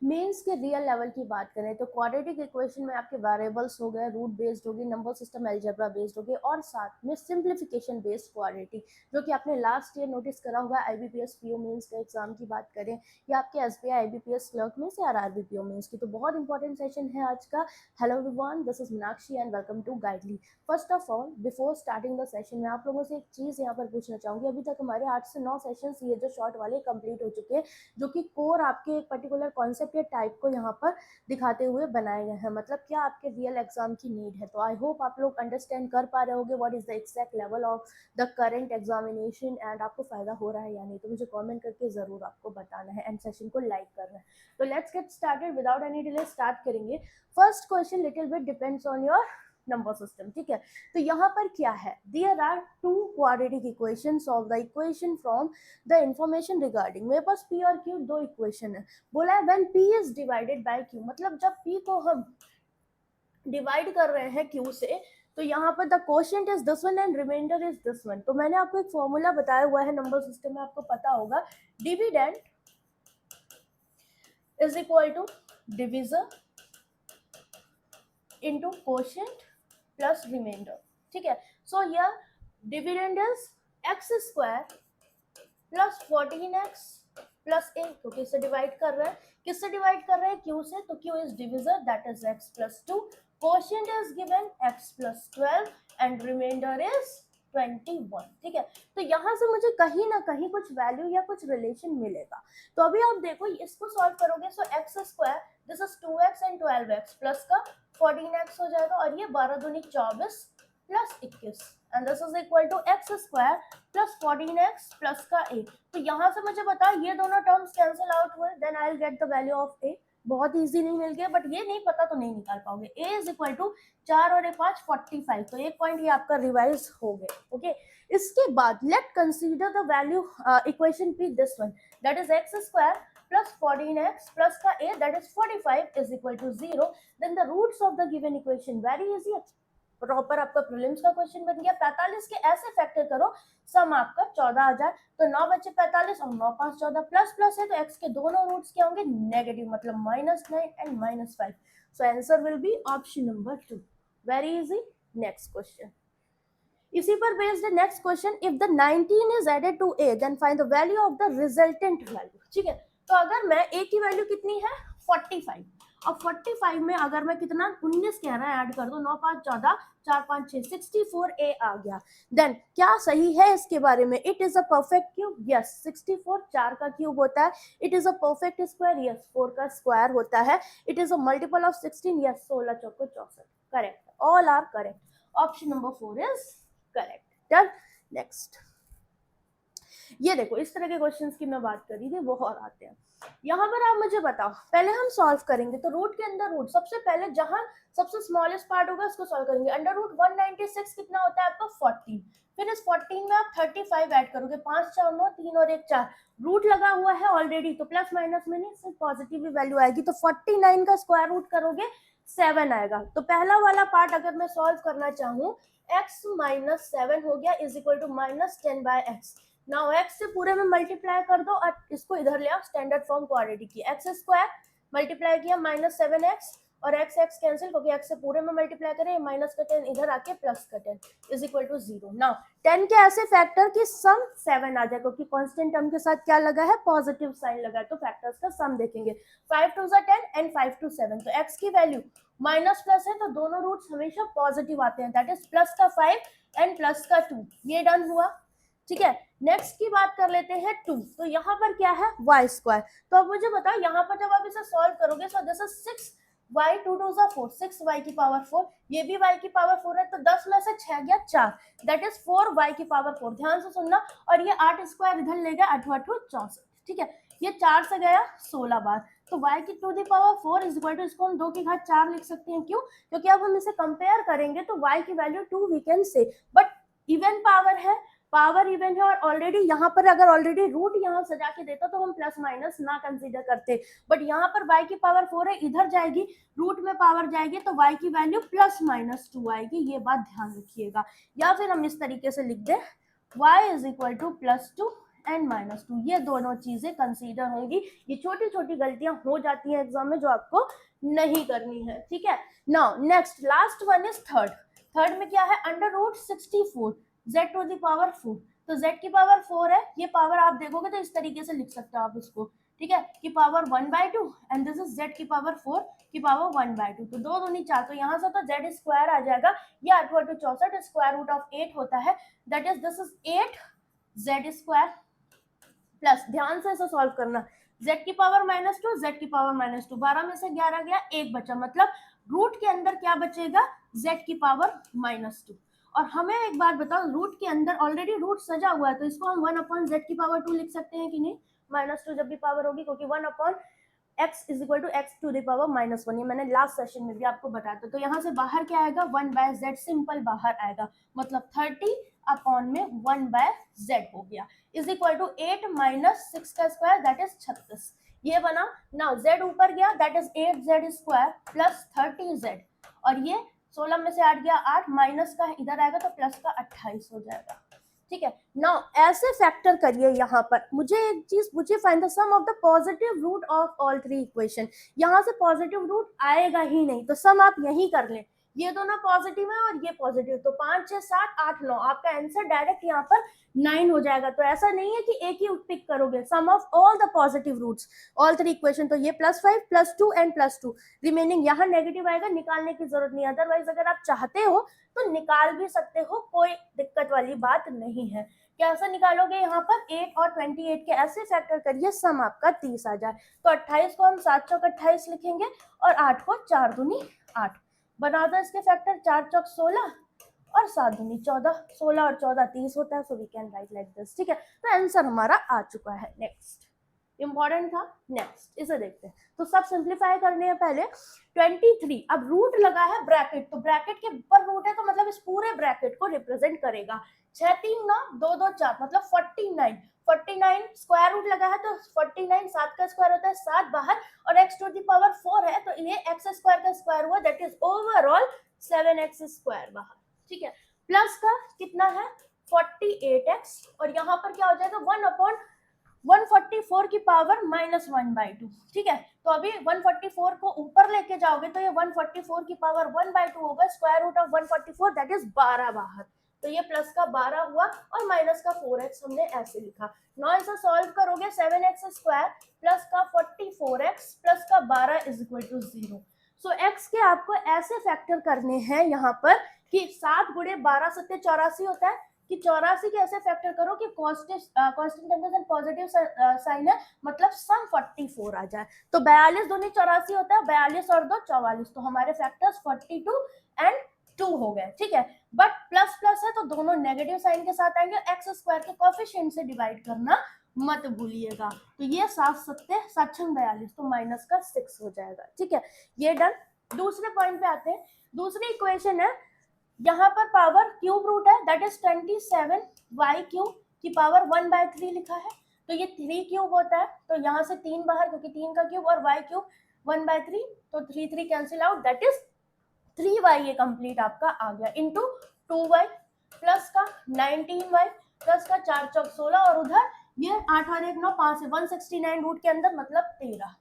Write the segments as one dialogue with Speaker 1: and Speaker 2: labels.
Speaker 1: Mains के real level की बात करें तो क्वाड्रेटिक इक्वेशन में आपके वेरिएबल्स हो गए, रूट बेस्ड होगी, नंबर सिस्टम अलजेब्रा बेस्ड होगी और साथ में सिंप्लीफिकेशन बेस्ड क्वाड्रेटिक, जो कि आपने लास्ट ईयर नोटिस करा हुआ है आईबीपीएस पीओ मेंस का एग्जाम की बात करें या आपके एसबीआई आईबीपीएस क्लर्क में से आरआरबी पीओ मेंस की। तो बहुत इंपॉर्टेंट सेशन है आज का। Hello everyone, this is Meenakshi and welcome to Guidely. First of all, before starting the session मैं आप लोगों से एक चीज यहाँ पर पूछना चाहूंगी। अभी तक हमारे 8 से 9 सेशंस ये जो शॉर्ट वाले कंप्लीट हो चुके हैं, जो कि कोर आपके एक पर्टिकुलर कॉन्सेप्ट या टाइप को यहाँ पर दिखाते हुए बनाए गए हैं, मतलब क्या आपके रियल एग्जाम की नीड है। तो आई होप आप लोग अंडरस्टैंड कर पा रहे होंगे what is the exact level of the current examination and आपको फायदा हो रहा है या नहीं। तो मुझे कमेंट करके जरूर आपको बताना है एंड सेशन को लाइक करना है। तो let's get started without any delay, start करेंगे। First question little bit depends on your number system, ठीक है। तो यहाँ पर क्या है, there are two quadratic equations of the equation from the information regarding. मेरे पास पी और क्यू दो इक्वेशन है। बोला है when P is divided by Q, मतलब जब पी को हम डिवाइड कर रहे हैं क्यू से, तो यहाँ पर the quotient is this one and remainder is this one. तो मैंने आपको एक फॉर्मूला बताया हुआ है नंबर सिस्टम में, आपको पता होगा, dividend is equal to divisor into quotient plus remainder, ठीक है। So here dividend is x square plus 14x plus a, तो किससे डिवाइड कर रहे हैं, किससे डिवाइड कर रहे हैं, क्यू से। तो Q is divisor, that is x plus 2, quotient is given x plus 12 and remainder is 21, ठीक है। तो यहाँ से मुझे कहीं ना कहीं कुछ वैल्यू या कुछ रिलेशन मिलेगा। तो अभी आप देखो, इसको सॉल्व करोगे, so x square this is 2x and 12x plus का 14x हो जाएगा, और ये 12 दूनी 24 प्लस 21 and this is equal to x square plus 14x plus का a। तो यहाँ से मुझे बता, ये दोनों टर्म्स कैंसिल आउट हुए, then I will get the value of a। बहुत इजी नहीं मिल गया, बट ये नहीं पता तो नहीं निकाल पाओगे। a इज इक्वल टू 4 और 5 45, तो एक पॉइंट ये आपका रिवाइज हो गया, ओके। इसके बाद let consider the value equation p this one, that is x square plus 14x plus का a, that is 45 is equal to 0। Then the roots of the given equation, very easy, proper आपका प्रीलिम्स का question बन गया। 45 के ऐसे factor करो, सम आपका 14 आ जाए, तो 9 बचे 45 और 9 5 14, प्लस प्लस है तो x के दोनों रूट्स क्या होंगे, नेगेटिव, मतलब -9 and -5। So answer will be option number 2। Very easy. Next question, इसी पर based next question, if the 19 is added to a then find the value of the resultant value, ठीक है। तो अगर मैं a की वैल्यू कितनी है 45, अब 45 में अगर मैं कितना 19 कह रहा है ऐड कर दो, 9 5 14 4 5 6 64 a आ गया। देन क्या सही है इसके बारे में, it is a perfect cube, yes. 64 4 का क्यूब होता है। It is a perfect square, yes. 4 का स्क्वायर होता है। It is a multiple of 16, yes. 16 चौको 64, correct, all are correct. Option number 4 is correct. Done. Next, ये देखो, इस तरह के क्वेश्चंस की मैं बात कर रही थी, वो और आते हैं। यहाँ पर आप मुझे बताओ, पहले हम सॉल्व करेंगे तो रूट के अंदर रूट, सबसे पहले जहां सबसे स्मॉलेस्ट पार्ट होगा उसको सॉल्व करेंगे। अंडर रूट 196 कितना होता है आपका 14, फिर इस 14 में आप 35 ऐड करोगे, 5 4 9 3 और 1 4, रूट लगा हुआ है ऑलरेडी, तो प्लस माइनस में नहीं, सिर्फ पॉजिटिव ही वैल्यू आएगी। तो 49 का स्क्वायर रूट करोगे 7 आएगा। तो पहला वाला पार्ट अगर मैं सॉल्व करना चाहूँ, x माइनस 7 हो गया is equal to -10/x। Now x से पूरे में मल्टीप्लाई कर दो और इसको इधर ले आओ, स्टैंडर्ड फॉर्म क्वाड्रेटिक की। एक्स स्क्वायर मल्टीप्लाई किया -7x और x x कैंसिल, क्योंकि x से पूरे में मल्टीप्लाई करें, माइनस का 10 इधर आके प्लस का 10 इज इक्वल टू 0। नाउ 10 के ऐसे फैक्टर की सम 7 आ जाए, क्योंकि कांस्टेंट टर्म के साथ क्या लगा है, पॉजिटिव साइन लगा है, तो फैक्टर्स का सम देखेंगे। 5 2 10 एंड 5 2 7, तो x की वैल्यू माइनस प्लस है तो दोनों रूट्स हमेशा पॉजिटिव आते हैं, दैट इज प्लस का 5 एंड प्लस का 2। ये डन हुआ, ठीक है। नेक्स्ट की बात कर लेते हैं 2, तो यहाँ पर क्या है y स्क्वायर। तो अब मुझे बताओ, यहाँ पर जब आप इसे सॉल्व करोगे, so this is 6y 2 2 4, 6y की पावर 4, ये भी y की पावर 4 है, तो 10 में से 6 गया 4, दैट इज 4y की पावर 4। ध्यान से सुनना, और ये 8 स्क्वायर इधर ले गया, 8 8 64, ठीक है। ये 4 से गया 16 बार, तो y की to the power 4 is equal to, इसको हम 2 की घात 4 लिख सकते हैं, क्यों, क्योंकि अब हम इसे कंपेयर करेंगे तो y की value 2 we can say, but even power है, पावर इवन है, और ऑलरेडी यहाँ पर अगर ऑलरेडी रूट यहाँ सजा के देता तो हम प्लस माइनस ना कंसीडर करते, बट यहाँ पर y की पावर 4 है, इधर जाएगी, रूट में पावर जाएगी, तो y की वैल्यू प्लस माइनस 2 आएगी, ये बात ध्यान रखिएगा। या फिर हम इस तरीके से लिख दे, y is equal to +2 and -2, ये दोनों चीजें कंसीडर होंगी। ये छोटी छोटी गलतियां हो जाती हैं एग्जाम में जो आपको नहीं करनी है, ठीक है। Now next last one is third में क्या है, √64 z टू द पावर 4, तो z की पावर 4 है, ये पावर आप देखोगे तो इस तरीके से लिख सकते हो आप इसको, ठीक है, कि power 1/2 and this is z की पावर 4 की पावर 1/2, तो 2 दूनी 4, तो यहाँ से तो z स्क्वायर आ जाएगा, ये 8 × 2 = 64, स्क्वायर रूट ऑफ 8 होता है, that is this is 8z square plus, ध्यान से इसे सॉल्व करना, z की पावर -2, z की पावर -2, 12 में से 11 गया, 1 बचा, मतलब रूट के अंदर क्या बचेगा, z की पावर -2। और हमें एक बात बताओ, रूट के अंदर ऑलरेडी रूट सजा हुआ है, तो इसको हम 1/z की पावर 2 लिख सकते हैं कि नहीं, -2 जब भी पावर होगी, क्योंकि 1/x = x to the power -1, ये मैंने लास्ट सेशन में भी आपको बताया था। तो यहाँ से बाहर क्या आएगा, 1/z सिंपल बाहर आएगा, मतलब 30/1/z हो गया, इज इक्वल टू 8 - 6 का स्क्वायर, दैट इज 36, ये बना। नाउ z ऊपर गया, that is 8z square plus 30z, और ये 16 में से 8 गया 8, माइनस का इधर आएगा तो प्लस का 28 हो जाएगा, ठीक है। नाउ ऐसे फैक्टर करिए, यहाँ पर मुझे एक चीज पूछिए, find the sum of the positive root of all 3 equation, यहाँ से पॉजिटिव रूट आएगा ही नहीं, तो सम आप यही कर लें, ये दोनों पॉजिटिव है और ये पॉजिटिव, तो 5 6 7 8 9, आपका आंसर डायरेक्ट यहाँ पर 9 हो जाएगा। तो ऐसा नहीं है कि एक ही पिक करोगे, sum of all the positive roots all 3 equation, तो ये +5 +2 एंड +2, रिमेनिंग यहाँ नेगेटिव आएगा, निकालने की जरूरत नहीं, अदरवाइज अगर आप चाहते हो तो निकाल भी सकते हो, कोई दिक्कत वाली बात नहीं है। कैसे निकालोगे, यहाँ पर 8 और 28 के ऐसे फैक्टर करिए, सम आपका 30 आ जाए, तो 28 को हम 7 चौक 28 लिखेंगे और 8 को 4 दूनी 8, बना दो इसके फैक्टर, 4 चौक 16 और 7 दूनी 14, 16 और 14 30 होता है, so we can write like this, ठीक है। तो आंसर हमारा आ चुका है। नेक्स्ट इंपॉर्टेंट था, नेक्स्ट इसे देखते हैं, तो सब सिंप्लीफाई करने हैं पहले। 23, अब रूट लगा है ब्रैकेट, तो ब्रैकेट के ऊपर रूट है, तो मतलब इस पूरे ब्रैकेट को रिप्रेजेंट करेगा, 6 3 9 2 2 4, मतलब 49 स्क्वायर रूट लगा है, तो 49 7 का स्क्वायर होता है, 7 बाहर, और x टू द पावर 4 है, तो ये x स्क्वायर का स्क्वायर हुआ, that is overall 7x square बाहर, ठीक है। प्लस का कितना है 48x, और यहाँ पर क्या हो जाएगा 1/144 की पावर -1/2, ठीक है। तो अभी 144 को ऊपर लेके जाओगे तो ये 144 की पावर 1/2 होगा, square root of 144 that is 12 बाहर, तो ये प्लस का 12 हुआ और माइनस का 4x हमने ऐसे लिखा। नौ इसे सॉल्व करोगे, 7x स्क्वायर प्लस का 44x प्लस का 12 is equal to 0। So x के आपको ऐसे फैक्टर करने हैं यहाँ पर कि 7 × 12 = 84 होता है, कि 84 के ऐसे फैक्टर करो कि कांस्टेंट टेंडेंस पॉजिटिव साइन है, मतलब सम 44 आ जाए, तो 42 दूनी 84 होता है, 42 और 2 44, तो हमारे फैक्टर्स 42 एंड 2 हो गए, ठीक है। बट प्लस प्लस है तो दोनों नेगेटिव साइन के साथ आएंगे, एक्स स्क्वायर के कोएफिशिएंट से डिवाइड करना मत भूलिएगा, तो ये 7 7 7 42, तो माइनस का 6 हो जाएगा, ठीक है। ये डन। दूसरे पॉइंट पे आते हैं, दूसरी इक्वेशन है, यहाँ पर पावर क्यूब रूट है, दैट इज 27y³ की पावर 1/3 लिखा है, तो ये 3 क्यूब होता है, तो यहाँ से 3 बाहर, क्योंकि 3 का क्यूब, और y³ 1/3, तो 3 3 cancel out, that is 3y, ये कंप्लीट आपका आ गया, इंटू 2y प्लस का 19y प्लस का 4 चौक 16, और उधर ये 8 और 1 9 5 है, 169 रूट के अंदर, मतलब 13,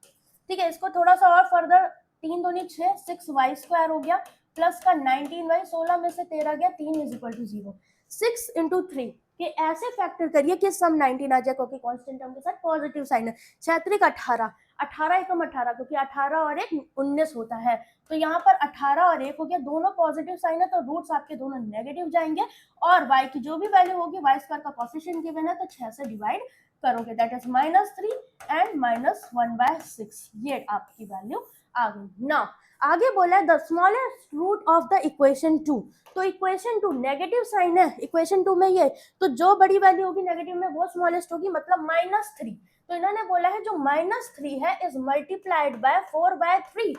Speaker 1: ठीक है। इसको थोड़ा सा और फर्दर, 3 दूनी 6 6y² हो गया प्लस का 19y, 16 में से 13 गया, 3 इज इक्वल टू 0। 6 × 3 के ऐसे फैक्टर करिए कि सम 19 आ जाए, क्योंकि कांस्टेंट टर्म के साथ पॉजिटिव साइन है। 6 × 18, 18 एकम 18, क्योंकि 18 और 1 19 होता है, तो यहाँ पर 18 और 1 हो गया, दोनों पॉजिटिव साइन है, तो रूट्स आपके दोनों नेगेटिव जाएंगे, और y की जो भी वैल्यू होगी, y² का कोएफिशिएंट गिवन है, तो 6 से डिवाइड करोगे, दैट इज -3 एंड -1/6, ये आपकी वैल्यू आ गई। नाउ आगे बोला है the smallest root of the equation 2, तो इक्वेशन 2 नेगेटिव साइन है, इक्वेशन 2 में ये, तो जो बड़ी वैल्यू होगी नेगेटिव में वो स्मॉलेस्ट होगी, मतलब -3, तो इन्होंने बोला है जो -3 है is multiplied by 4/3,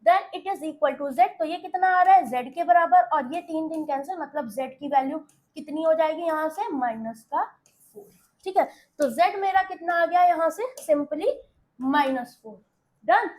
Speaker 1: then it is equal to z, तो ये कितना आ रहा है z के बराबर, और ये 3 3 कैंसिल, मतलब z की वैल्यू कितनी हो जाएगी यहाँ से -4, ठीक है। तो z मेरा कितना आ गया यहाँ से, सिंपली -4, डन।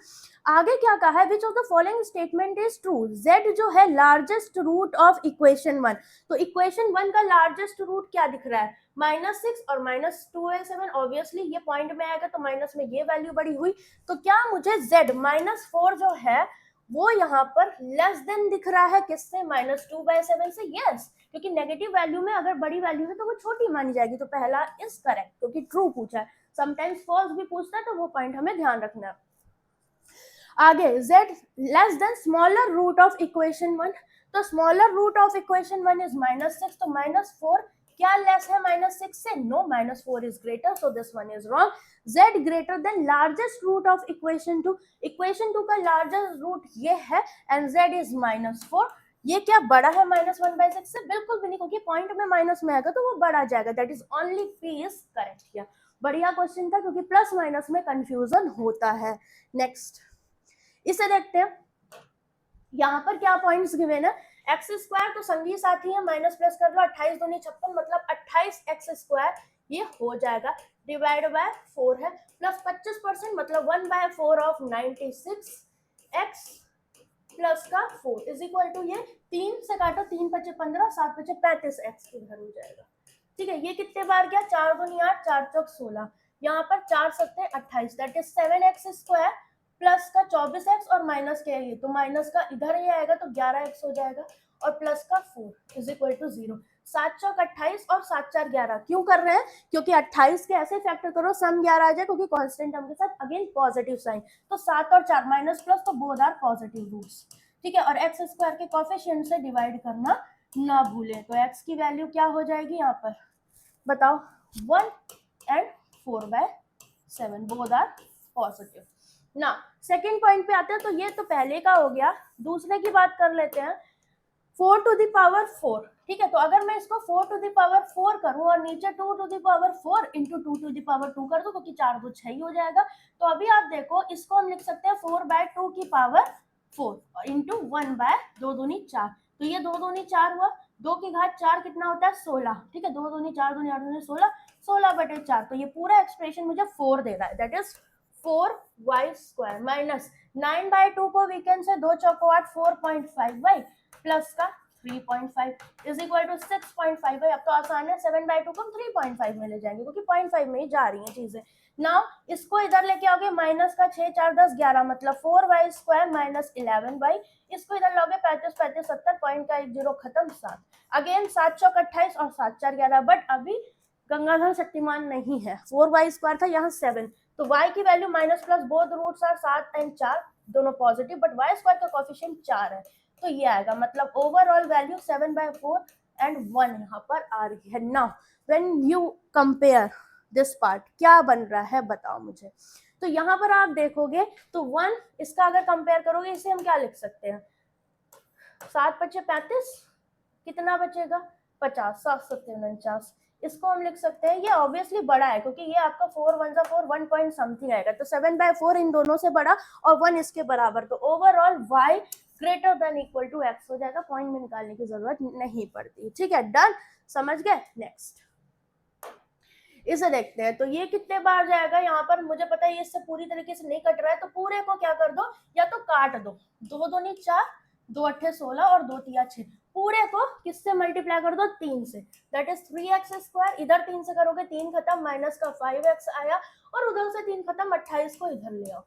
Speaker 1: आगे क्या कहा है, which of the following statement is true, z जो है लार्जेस्ट रूट ऑफ इक्वेशन 1, तो इक्वेशन 1 का लार्जेस्ट रूट क्या दिख रहा है -6 और -2/7 ऑब्वियसली ये पॉइंट में आएगा तो माइनस में ये वैल्यू बड़ी हुई, तो क्या मुझे z -4 जो है वो यहाँ पर लेस देन दिख रहा है किससे, -2/7 से, यस, क्योंकि नेगेटिव वैल्यू में अगर बड़ी वैल्यू है तो वो छोटी मानी जाएगी, तो पहला इज करेक्ट क्योंकि ट्रू पूछा है, समटाइम्स फॉल्स भी पूछता है तो वो पॉइंट हमें ध्यान रखना है। आगे z less than smaller root of equation 1, तो smaller root of equation 1 is -6, तो -4 क्या लेस है -6 से, no, -4 is greater, so this one is wrong. z greater than largest root of equation 2, equation 2 का लार्जेस्ट रूट ये है and z is -4, ये क्या बड़ा है -1/6 से, बिल्कुल भी नहीं, क्योंकि पॉइंट में माइनस में आएगा तो वो बड़ा जाएगा, that is only P is correct here. बढ़िया क्वेश्चन था क्योंकि प्लस माइनस में कंफ्यूजन होता है। नेक्स्ट इसे देखते हैं, यहाँ पर क्या पॉइंट्स गिवन है, एक्स स्क्वायर तो संगी साथी है, माइनस प्लस कर लो, 28 दूनी 56 मतलब 28x² ये हो जाएगा, डिवाइड बाय 4 है, प्लस 25% मतलब 1/4 ऑफ 96x प्लस का 4 इज इक्वल टू, ये 3 से काटो, 3 × 5 = 15, 7 × 5 = 35x इधर हो जाएगा, ठीक है। ये कितने बार गया, 4 दूनी 8, 4 चौक 16, यहाँ पर 4 7 28, दैट इज 7x² प्लस का 24x और माइनस के ये, तो माइनस का इधर ही आएगा तो 11x हो जाएगा और प्लस का 4 इज इक्वल टू 0। 7 चौक 28 और 7 4 11 क्यों कर रहे हैं, क्योंकि 28 के ऐसे फैक्टर करो सम 11 आ जाए, क्योंकि कांस्टेंट टर्म के साथ अगेन पॉजिटिव साइन, तो 7 और 4 माइनस प्लस, तो बोथ आर पॉजिटिव रूट्स, ठीक है। और एक्स स्क्वायर के कोफिशिएंट से डिवाइड करना ना भूलें, तो x की वैल्यू क्या हो जाएगी यहाँ पर बताओ, 1 and 4/7 बोथ आर पॉजिटिव ना। सेकेंड पॉइंट पे आते हैं, तो ये तो पहले का हो गया, दूसरे की बात कर लेते हैं, 4 to the power 4, ठीक है। तो अगर मैं इसको 4 to the power 4 करूं और नीचे 2 to the power 4 into 2 to the power 2 कर दूं, क्योंकि 4 2 6 ही हो जाएगा, तो अभी आप देखो इसको हम लिख सकते हैं 4/2 की पावर 4 इंटू 1/2 दूनी 4, तो ये 2 दूनी 4 हुआ, 2 की घात 4 कितना होता है 16, ठीक है, 2 दूनी 4 दूनी 8 दूनी 16, 16/4, तो ये पूरा एक्सप्रेशन मुझे 4 दे रहा है, दैट इज 4y² माइनस 9/2 को वी कैन से 2 चौको 8 4.5y प्लस का 3.5 इज इक्वल टू 6.5y। अब तो आसान है, 7/2 को हम 3.5 में ले जाएंगे क्योंकि 0.5 में ही जा रही हैं चीजें। नाउ इसको इधर लेके आओगे, माइनस का 6 4 10 11 मतलब 4y² माइनस 11y, इसको इधर लोगे 35 35 70 पॉइंट का 1 0 खत्म 7, अगेन 7 चौक 28 और 7 4 11, बट अभी गंगाधर शक्तिमान नहीं है, 4y² था यहाँ 7, तो y की value minus plus both roots are 7 and 4 दोनों पॉजिटिव, बट y² का कोफिशिएंट 4 है, तो ये आएगा, मतलब ओवरऑल वैल्यू 7/4 एंड 1 यहाँ पर आ रही है। Now when you compare this part क्या बन रहा है बताओ मुझे, तो यहाँ पर आप देखोगे तो 1 इसका अगर कंपेयर करोगे, इसे हम क्या लिख सकते हैं, 7 × 5 = 35, कितना बचेगा 50, 7 7 49, इसको हम लिख सकते हैं, ये ऑब्वियसली बड़ा है क्योंकि ये आपका 4 1 4 1 पॉइंट समथिंग आएगा, तो 7/4 इन दोनों से बड़ा और 1 इसके बराबर, तो overall y greater than equal to x हो जाएगा, पॉइंट में निकालने की जरूरत नहीं पड़ती, ठीक है, डन, समझ गए। नेक्स्ट इसे देखते हैं, तो ये कितने बार जाएगा, यहाँ पर मुझे पता है ये इससे पूरी तरीके से नहीं कट रहा है, तो पूरे को क्या कर दो, या तो काट दो, 2 दूनी 4 2 8 16 और 2 3 6, पूरे को किससे मल्टीप्लाई कर दो 3 से, दैट इज 3x², इधर 3 से करोगे 3 खत्म, माइनस का 5x आया और उधर से 3 खत्म, 28 को इधर ले आओ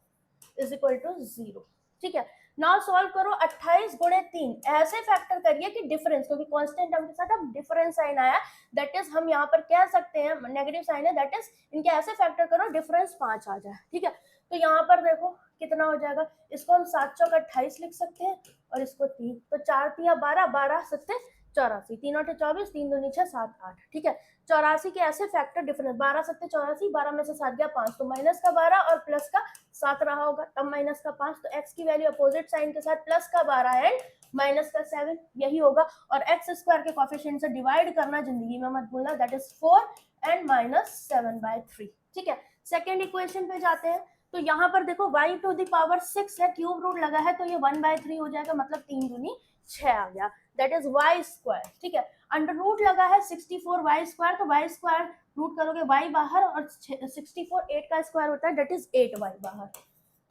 Speaker 1: इज इक्वल टू 0, ठीक है। नाउ सॉल्व करो, 28 × 3 ऐसे फैक्टर करिए कि डिफरेंस, क्योंकि कांस्टेंट टर्म के साथ अब डिफरेंस साइन आया, दैट इज हम यहाँ पर कह सकते हैं नेगेटिव साइन है, दैट इज इनके ऐसे फैक्टर करो डिफरेंस 5 आ जाए, ठीक है। तो यहाँ पर देखो कितना हो जाएगा, इसको हम 7 चौक 28 लिख सकते हैं और इसको 3, तो 4 3 12 12 7 84, 3 8 24 3 2 6 7 8, ठीक है। 84 के ऐसे फैक्टर डिफरेंस, 12 7 84, 12 में से 7 गया 5, तो माइनस का 12 और प्लस का 7 रहा होगा, तब माइनस का 5, तो x की वैल्यू अपोजिट साइन के साथ प्लस का 12 एंड माइनस का 7 यही होगा, और x² के कोफिशिएंट से डिवाइड करना जिंदगी में मत भूलना, दैट इज 4 एंड -7/3, ठीक है। सेकेंड इक्वेशन पे जाते हैं, तो यहाँ पर देखो y टू द पावर 6 है, क्यूब रूट लगा है, तो ये 1/3 हो जाएगा, मतलब 3 दूनी 6 आ गया, दैट इज y², ठीक है। अंडर रूट लगा है 64y², तो y² रूट करोगे y बाहर और 64 8 का स्क्वायर होता है, दैट इज 8y बाहर,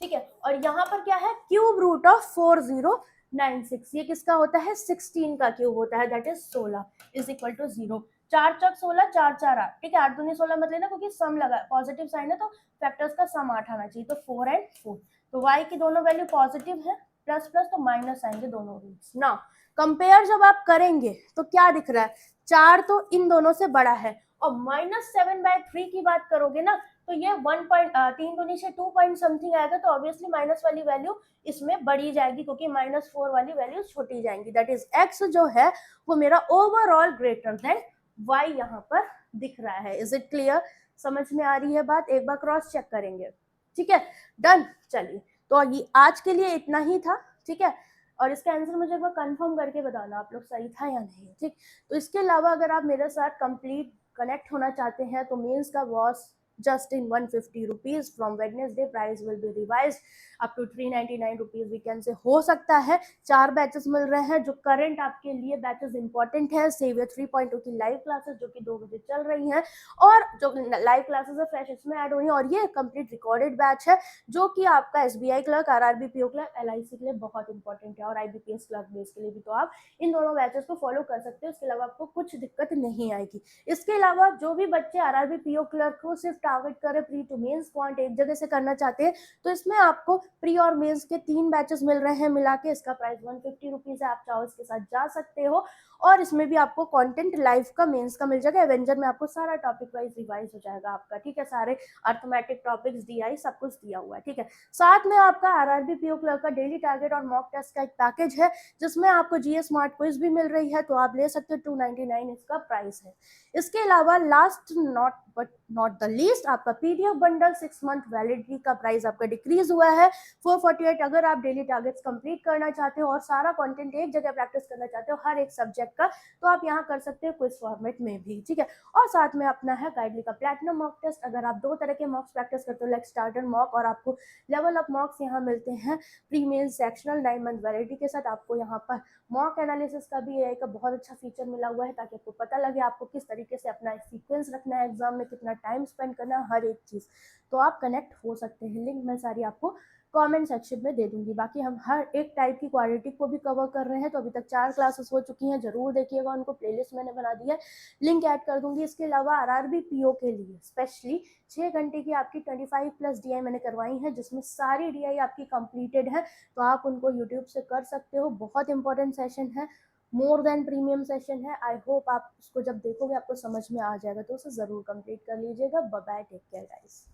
Speaker 1: ठीक है। और यहाँ पर क्या है, क्यूब रूट ऑफ 4096, ये किसका होता है 16 का क्यूब होता है, that is 16 is equal to 0, 4 चौक 16, 4 4 8, ठीक है, 8 दूनी 16 मत लेना क्योंकि सम लगा पॉजिटिव साइन है तो फैक्टर्स का सम 8 आना चाहिए, तो 4 एंड 4, तो y की दोनों वैल्यू पॉजिटिव है, प्लस प्लस तो माइनस आएंगे दोनों रूट्स ना। कंपेयर जब आप करेंगे तो क्या दिख रहा है, 4 तो इन दोनों से बड़ा है, और -7/3 की बात करोगे ना तो ये 3 दूनी से 2 पॉइंट समथिंग आएगा, तो ऑब्वियसली माइनस वाली वैल्यू इसमें बढ़ी जाएगी क्योंकि -4 वाली वैल्यू छोटी जाएंगी, दैट इज x जो है वो मेरा ओवरऑल ग्रेटर देन y यहाँ पर दिख रहा है। इज इट क्लियर, समझ में आ रही है बात, एक बार क्रॉस चेक करेंगे, ठीक है, डन। चलिए तो ये आज के लिए इतना ही था, ठीक है, और इसका आंसर मुझे एक बार कंफर्म करके बताना आप लोग सही था या नहीं, ठीक। तो इसके अलावा अगर आप मेरे साथ कंप्लीट कनेक्ट होना चाहते हैं तो मेंस का was just in 150 rupees from Wednesday price will be revised up to 399 rupees we can say, हो सकता है 4 बैचेस मिल रहे हैं जो करंट आपके लिए बैचेस इंपॉर्टेंट है, सेवियर 3.2 की लाइव क्लासेस जो कि 2 बजे चल रही हैं, और जो लाइव क्लासेस है फ्रेश इसमें ऐड हुई है, और ये कंप्लीट रिकॉर्डेड बैच है जो कि आपका SBI clerk, RRB PO clerk, LIC के लिए बहुत इंपॉर्टेंट है, और IBPS क्लर्क बेस के लिए भी, तो आप इन दोनों बैचेस को फॉलो कर सकते हो, इसके अलावा आपको कुछ दिक्कत नहीं आएगी। इसके अलावा जो भी बच्चे RRB PO क्लर्क को सिर्फ टारगेट करे प्री टू मेंस पॉइंट एक जगह से करना चाहते हैं तो इसमें आपको प्री और मेंस के 3 बैचेस मिल रहे हैं मिला के, इसका प्राइस 150 रुपीज है, आप चाहो इसके साथ जा सकते हो, और इसमें भी आपको कंटेंट लाइव का मेंस का मिल जाएगा, एवेंजर में आपको सारा टॉपिक वाइज रिवाइज हो जाएगा आपका, ठीक है, सारे अर्थमेटिक टॉपिक्स DI सब कुछ दिया हुआ है, ठीक है। साथ में आपका RRB PO क्लर्क का डेली टारगेट और मॉक टेस्ट का एक पैकेज है जिसमें आपको GS स्मार्ट क्विज भी मिल रही है, तो आप ले सकते हो, 299 इसका प्राइस है। इसके अलावा लास्ट नॉट द लीस्ट आपका PDF बंडल 6 मंथ वैलिडिटी का प्राइस आपका डिक्रीज हुआ है 448, अगर आप डेली टारगेट्स कंप्लीट करना चाहते हो और सारा कंटेंट एक जगह प्रैक्टिस करना चाहते हो हर एक सब्जेक्ट का, तो आप यहाँ कर सकते हो क्विज फॉर्मेट में भी, ठीक है। और साथ में अपना है गाइडली का प्लैटिनम मॉक टेस्ट, अगर आप 2 तरह के मॉक्स प्रैक्टिस करते हो, लाइक स्टार्टर मॉक, और आपको लेवल अप मॉक्स यहाँ मिलते हैं pre mains sectional 9 month validity के साथ, आपको यहाँ पर मॉक एनालिसिस का भी एक बहुत अच्छा फीचर मिला हुआ है ताकि आपको पता लगे आपको किस तरीके से अपना सीक्वेंस रखना है, एग्जाम में कितना टाइम स्पेंड करना है, हर एक चीज, तो आप कनेक्ट हो सकते हैं, लिंक मैं सारी आपको कमेंट सेक्शन में दे दूंगी। बाकी हम हर एक टाइप की क्वाड्रेटिक को भी कवर कर रहे हैं, तो अभी तक 4 क्लासेस हो चुकी हैं, जरूर देखिएगा, उनको प्लेलिस्ट मैंने बना दी है, लिंक ऐड कर दूंगी। इसके अलावा RRB PO के लिए स्पेशली 6 घंटे की आपकी 25+ DI मैंने करवाई है जिसमें सारी DI आपकी कंप्लीटेड है, तो आप उनको यूट्यूब से कर सकते हो, बहुत इंपॉर्टेंट सेशन है, मोर देन प्रीमियम सेशन है। आई होप आप उसको जब देखोगे आपको समझ में आ जाएगा, तो उसे जरूर कंप्लीट कर लीजिएगा। Bye bye, take care guys.